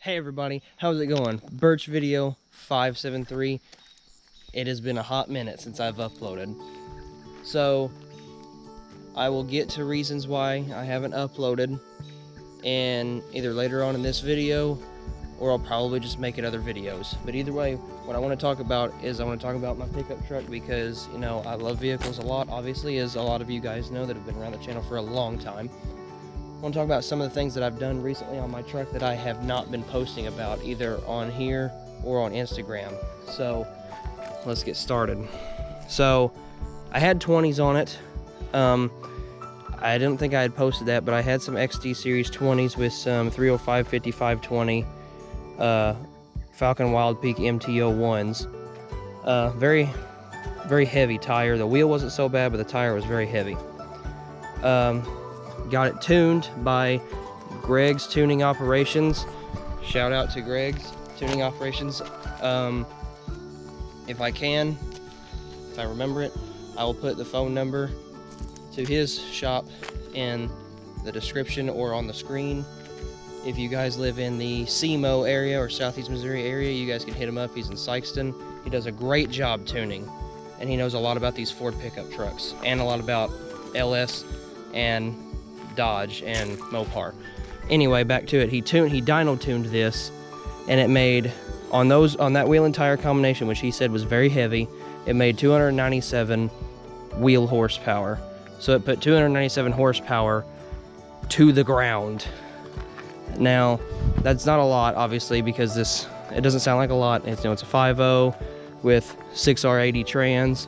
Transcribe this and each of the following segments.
Hey everybody, how's it going? Birch Video 573. It has been a hot minute since I've uploaded. So, I will get to reasons why I haven't uploaded, and either later on in this video, or I'll probably just make it other videos. But either way, what I want to talk about is I want to talk about my pickup truck because, you know, I love vehicles a lot, obviously, as a lot of you guys know that have been around the channel for a long time. I want to talk about some of the things that I've done recently on my truck that I have not been posting about either on here or on Instagram. So let's get started. So I had 20s on it. I didn't think I had posted that, but I had some XD Series 20s with some 305 5520 Falcon Wild Peak MT-01s. Very, very heavy tire. The wheel wasn't so bad, but the tire was very heavy. Got it tuned by Greg's Tuning Operations. Shout out to Greg's Tuning Operations. If I remember it, I will put the phone number to his shop in the description or on the screen. If you guys live in the SEMO area or Southeast Missouri area, you guys can hit him up. He's in Sikeston. He does a great job tuning, and he knows a lot about these Ford pickup trucks and a lot about LS and Dodge and Mopar. Anyway, back to it. He dyno tuned this, and it made on that wheel and tire combination, which he said was very heavy, it made 297 wheel horsepower. So it put 297 horsepower to the ground. Now, that's not a lot, obviously, because it doesn't sound like a lot. It's, you know, it's a 5.0 with 6R80 trans.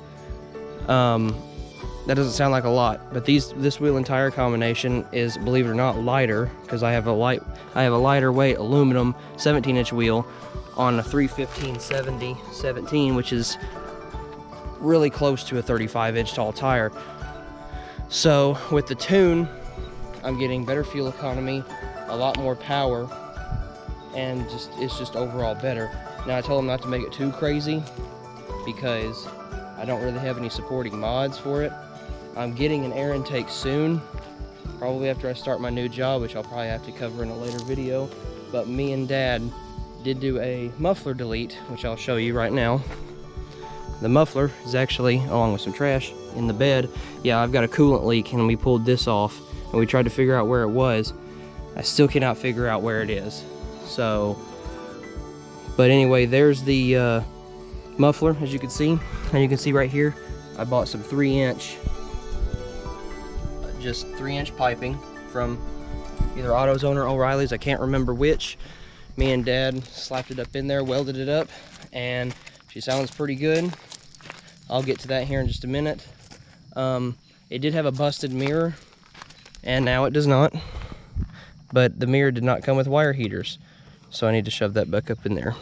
That doesn't sound like a lot, but this wheel and tire combination is, believe it or not, lighter, because I have a lighter weight aluminum 17-inch wheel on a 315/70/17, which is really close to a 35-inch tall tire. So with the tune, I'm getting better fuel economy, a lot more power, and it's just overall better. Now I told him not to make it too crazy because I don't really have any supporting mods for it. I'm getting an air intake soon, probably after I start my new job, which I'll probably have to cover in a later video. But me and Dad did do a muffler delete, which I'll show you right now. The muffler is actually, along with some trash, in the bed. Yeah, I've got a coolant leak, and we pulled this off, and we tried to figure out where it was. I still cannot figure out where it is. So, but anyway, there's the muffler, as you can see. And you can see right here, I bought some 3-inch piping from either AutoZone or O'Reilly's, I can't remember which. Me and Dad slapped it up in there, welded it up, and she sounds pretty good. I'll get to that here in just a minute. It did have a busted mirror, and now it does not, but the mirror did not come with wire heaters, so I need to shove that back up in there.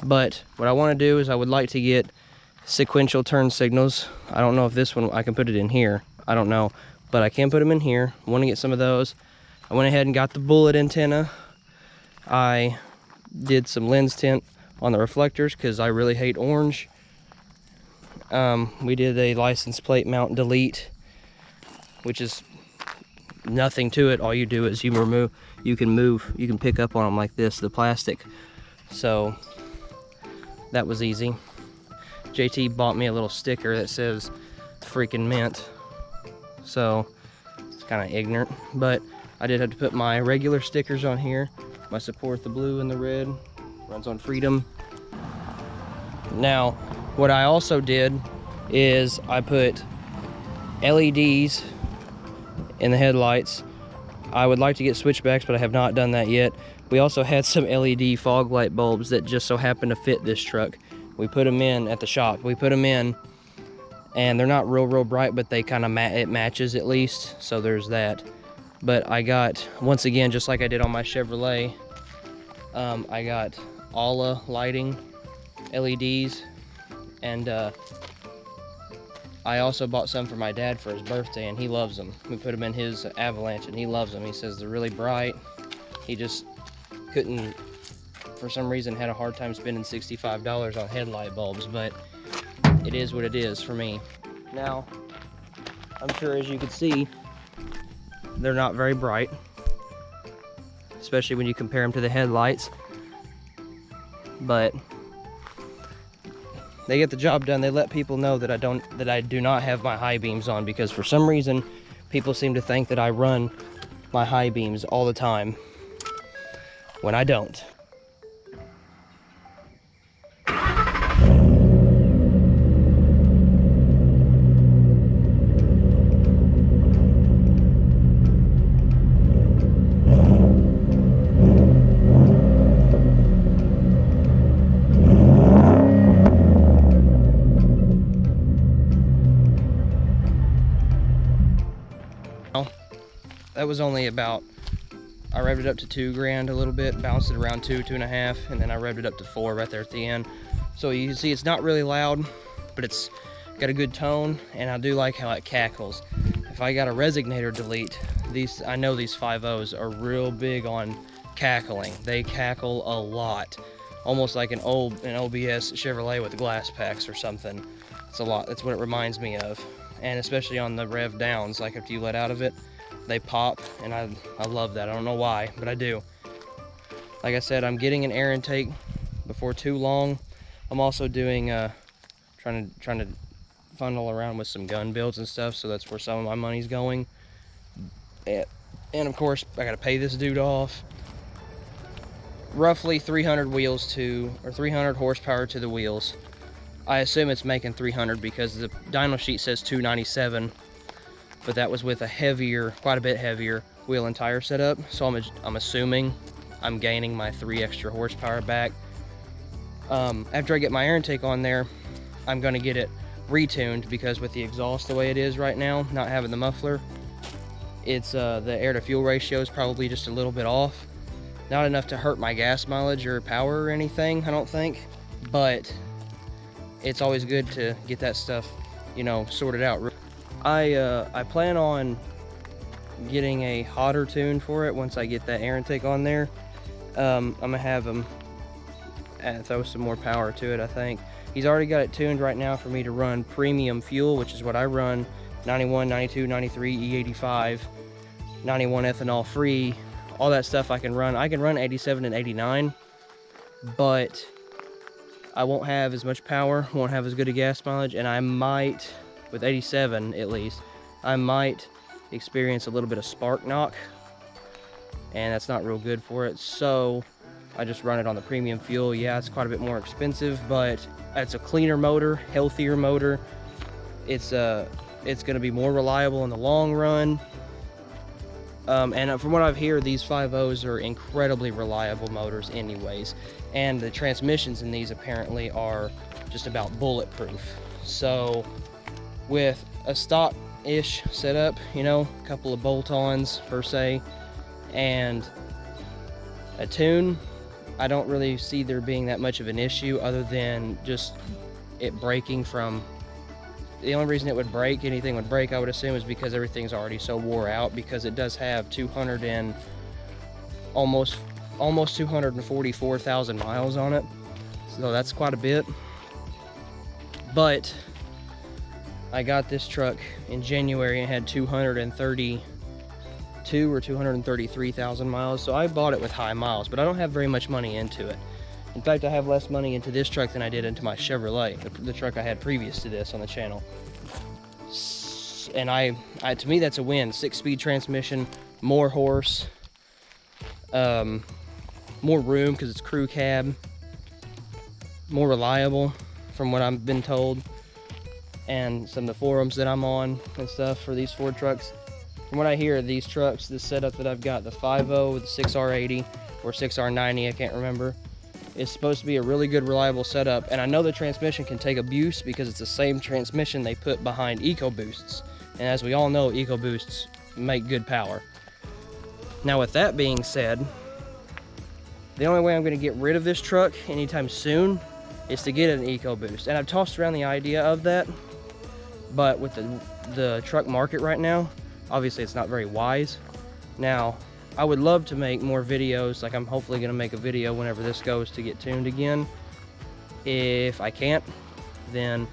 But what I want to do is I would like to get sequential turn signals. I don't know if this one, I can put it in here, I don't know, but I can put them in here. I want to get some of those. I went ahead and got the bullet antenna. I did some lens tint on the reflectors because I really hate orange. We did a license plate mount delete, which is nothing to it. All you do is you can pick up on them like this, the plastic. So that was easy. JT bought me a little sticker that says freaking mint. So it's kind of ignorant, but I did have to put my regular stickers on here. My support, the blue and the red, runs on Freedom. Now, what I also did is I put LEDs in the headlights. I would like to get switchbacks, but I have not done that yet. We also had some LED fog light bulbs that just so happened to fit this truck. We put them in at the shop. We put them in, and they're not real bright, but they kind of it matches at least, so there's that. But I got, once again, just like I did on my Chevrolet, I got Alla lighting LEDs, and I also bought some for my dad for his birthday, and he loves them. We put them in his Avalanche, and he loves them. He says they're really bright. He just couldn't, for some reason, had a hard time spending $65 on headlight bulbs, but it is what it is for me. Now, I'm sure as you can see, they're not very bright. especially when you compare them to the headlights. But they get the job done. They let people know that I do not have my high beams on, because for some reason people seem to think that I run my high beams all the time when I don't. That was only about, I revved it up to 2 grand a little bit, bounced it around 2.5, and then I revved it up to 4 right there at the end. So you can see it's not really loud, but it's got a good tone, and I do like how it cackles. If I got a resonator delete, I know these 5.0s are real big on cackling. They cackle a lot, almost like an OBS Chevrolet with glass packs or something. It's a lot. That's what it reminds me of, and especially on the rev downs, like after you let out of it, they pop, and I love that. I don't know why, but I do. Like I said, I'm getting an air intake before too long. I'm also doing trying to funnel around with some gun builds and stuff, so that's where some of my money's going. And of course, I got to pay this dude off. Roughly 300 wheels or 300 horsepower to the wheels. I assume it's making 300 because the dyno sheet says 297. But that was with a quite a bit heavier wheel and tire setup. So I'm assuming I'm gaining my 3 extra horsepower back. After I get my air intake on there, I'm gonna get it retuned, because with the exhaust the way it is right now, not having the muffler, it's the air to fuel ratio is probably just a little bit off. Not enough to hurt my gas mileage or power or anything, I don't think, but it's always good to get that stuff, you know, sorted out. I plan on getting a hotter tune for it once I get that air intake on there. I'm gonna have him throw some more power to it, I think. He's already got it tuned right now for me to run premium fuel, which is what I run, 91, 92, 93, E85, 91 ethanol free, all that stuff I can run. I can run 87 and 89, but I won't have as much power, won't have as good a gas mileage, and I might, with 87 at least, I might experience a little bit of spark knock, and that's not real good for it. So I just run it on the premium fuel. Yeah, it's quite a bit more expensive, but it's a cleaner motor, healthier motor. It's gonna be more reliable in the long run. And from what I've heard, these 5.0s are incredibly reliable motors anyways, and the transmissions in these apparently are just about bulletproof. So with a stock-ish setup, you know, a couple of bolt-ons per se, and a tune, I don't really see there being that much of an issue, other than just it breaking from, the only reason it would break, anything would break, I would assume, is because everything's already so wore out, because it does have almost 244,000 miles on it, so that's quite a bit. But I got this truck in January and had 232 or 233,000 miles, so I bought it with high miles, but I don't have very much money into it. In fact, I have less money into this truck than I did into my Chevrolet, the truck I had previous to this on the channel. And to me, that's a win. 6-speed transmission, more horse, more room because it's crew cab, more reliable from what I've been told, and some of the forums that I'm on and stuff for these Ford trucks. From what I hear, these trucks, this setup that I've got, the 5.0 with the 6R80 or 6R90, I can't remember, is supposed to be a really good, reliable setup. And I know the transmission can take abuse because it's the same transmission they put behind EcoBoosts. And as we all know, EcoBoosts make good power. Now, with that being said, the only way I'm going to get rid of this truck anytime soon is to get an EcoBoost. And I've tossed around the idea of that, but with the truck market right now, obviously it's not very wise. Now, I would love to make more videos, like I'm hopefully going to make a video whenever this goes to get tuned again. If I can't, then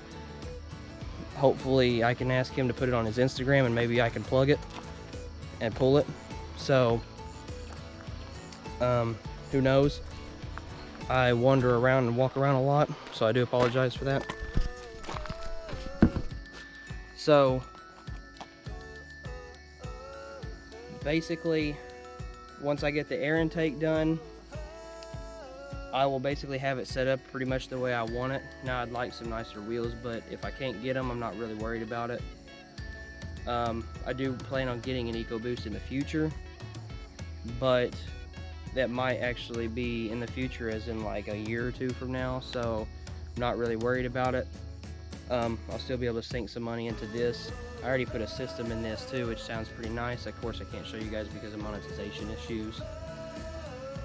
hopefully I can ask him to put it on his Instagram, and maybe I can plug it and pull it. So Who knows? I wander around and walk around a lot, so I do apologize for that. So basically, once I get the air intake done, I will basically have it set up pretty much the way I want it. Now I'd like some nicer wheels, but if I can't get them, I'm not really worried about it. I do plan on getting an EcoBoost in the future, but that might actually be in the future, as in like a year or two from now, so I'm not really worried about it. I'll still be able to sink some money into this. I already put a system in this too, which sounds pretty nice. Of course I can't show you guys because of monetization issues,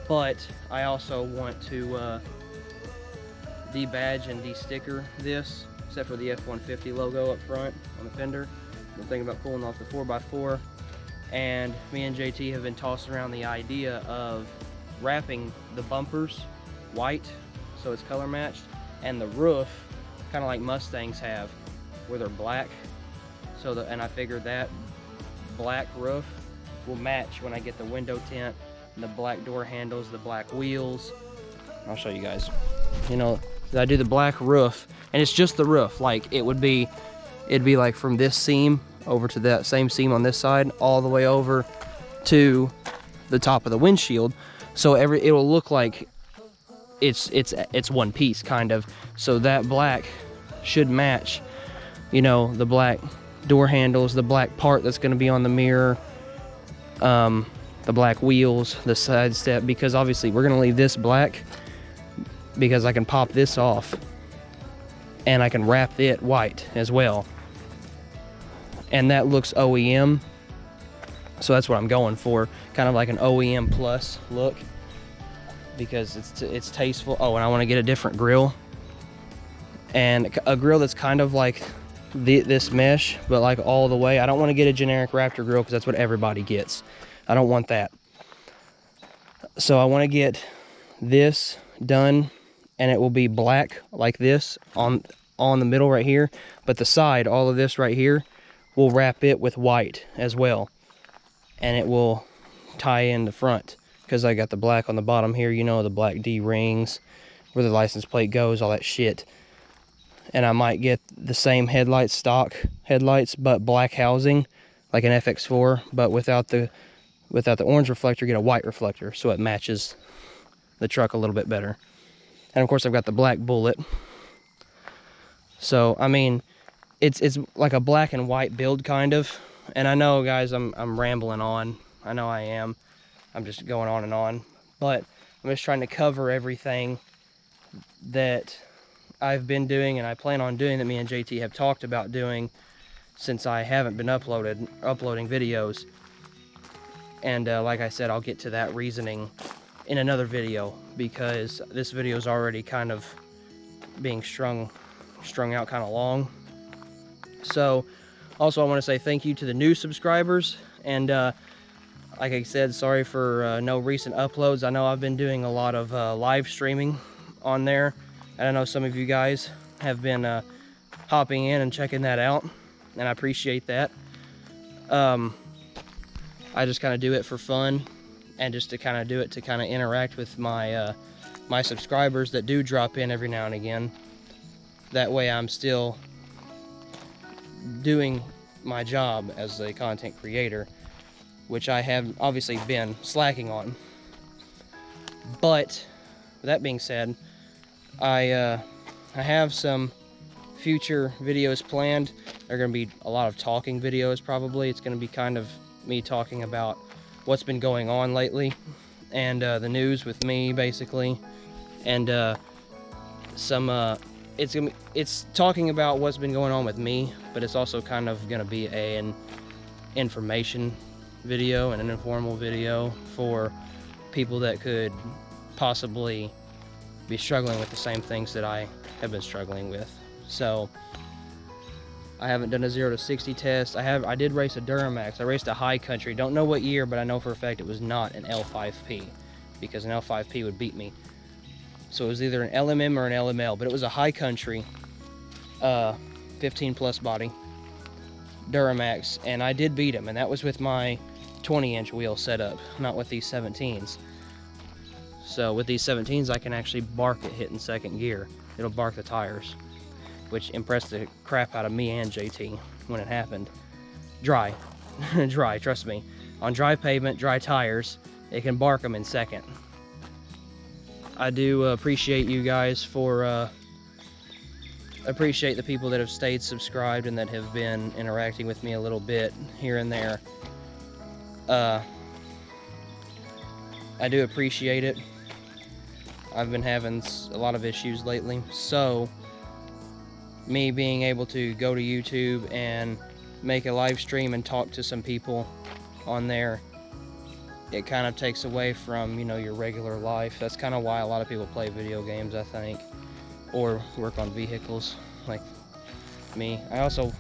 but I also want to debadge and de-sticker this, except for the F-150 logo up front on the fender. I'm thinking about pulling off the 4x4, and me and JT have been tossing around the idea of wrapping the bumpers white so it's color matched, and the roof kind of like Mustangs have, where they're black. So and I figured that black roof will match when I get the window tint, and the black door handles, the black wheels. I'll show you guys. You know, I do the black roof, and it's just the roof. Like it'd be like from this seam over to that same seam on this side, all the way over to the top of the windshield. So it will look like it's one piece kind of. So that black should match, you know, the black door handles, the black part that's going to be on the mirror, the black wheels, the side step, because obviously we're going to leave this black because I can pop this off and I can wrap it white as well. And that looks OEM, so that's what I'm going for, kind of like an OEM plus look, because it's tasteful. Oh, and I want to get a different grill, and a grill that's kind of like this mesh, but like all the way. I don't want to get a generic Raptor grill because that's what everybody gets. I don't want that. So I want to get this done, and it will be black like this on the middle right here, but the side, all of this right here, we'll wrap it with white as well, and it will tie in the front, because I got the black on the bottom here, you know, the black D rings where the license plate goes, all that shit. And I might get the same headlights, stock headlights, but black housing like an FX4, but without the orange reflector, get a white reflector so it matches the truck a little bit better. And of course I've got the black bullet. So I mean, it's like a black and white build kind of. And I know, guys, I'm rambling on. I know I am. I'm just going on and on. But I'm just trying to cover everything that I've been doing and I plan on doing, that me and JT have talked about doing since I haven't been uploading videos. And like I said, I'll get to that reasoning in another video, because this video is already kind of being strung out kind of long. So also I want to say thank you to the new subscribers, and like I said, sorry for no recent uploads. I know I've been doing a lot of live streaming on there, and I know some of you guys have been hopping in and checking that out, and I appreciate that. I just kind of do it for fun, and just to kind of do it to kind of interact with my my subscribers that do drop in every now and again. That way I'm still doing my job as a content creator, which I have obviously been slacking on. But with that being said, I have some future videos planned. They're going to be a lot of talking videos probably. It's going to be kind of me talking about what's been going on lately, and the news with me basically, and it's talking about what's been going on with me, but it's also kind of going to be an information video and an informal video for people that could possibly be struggling with the same things that I have been struggling with. So I haven't done a 0 to 60 test. I did race a Duramax. I raced a High Country. Don't know what year, but I know for a fact it was not an L5P, because an L5P would beat me. So it was either an LMM or an LML, but it was a High Country 15 plus body Duramax, and I did beat him, and that was with my 20-inch wheel setup, not with these 17s. So with these 17s, I can actually bark it hitting second gear. It'll bark the tires, which impressed the crap out of me and JT when it happened. Dry, dry, trust me. On dry pavement, dry tires, it can bark them in second. I do appreciate you guys for, appreciate the people that have stayed subscribed and that have been interacting with me a little bit here and there. I do appreciate it. I've been having a lot of issues lately, so me being able to go to YouTube and make a live stream and talk to some people on there, it kind of takes away from, you know, your regular life. That's kind of why a lot of people play video games, I think, or work on vehicles like me. I also,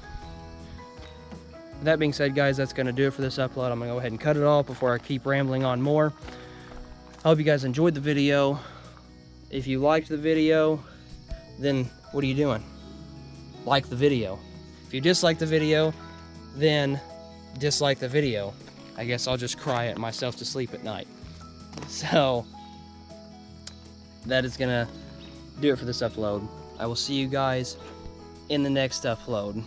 that being said, guys, that's going to do it for this upload. I'm going to go ahead and cut it off before I keep rambling on more. I hope you guys enjoyed the video. If you liked the video, then what are you doing? Like the video. If you dislike the video, then dislike the video. I guess I'll just cry at myself to sleep at night. So that is gonna do it for this upload. I will see you guys in the next upload.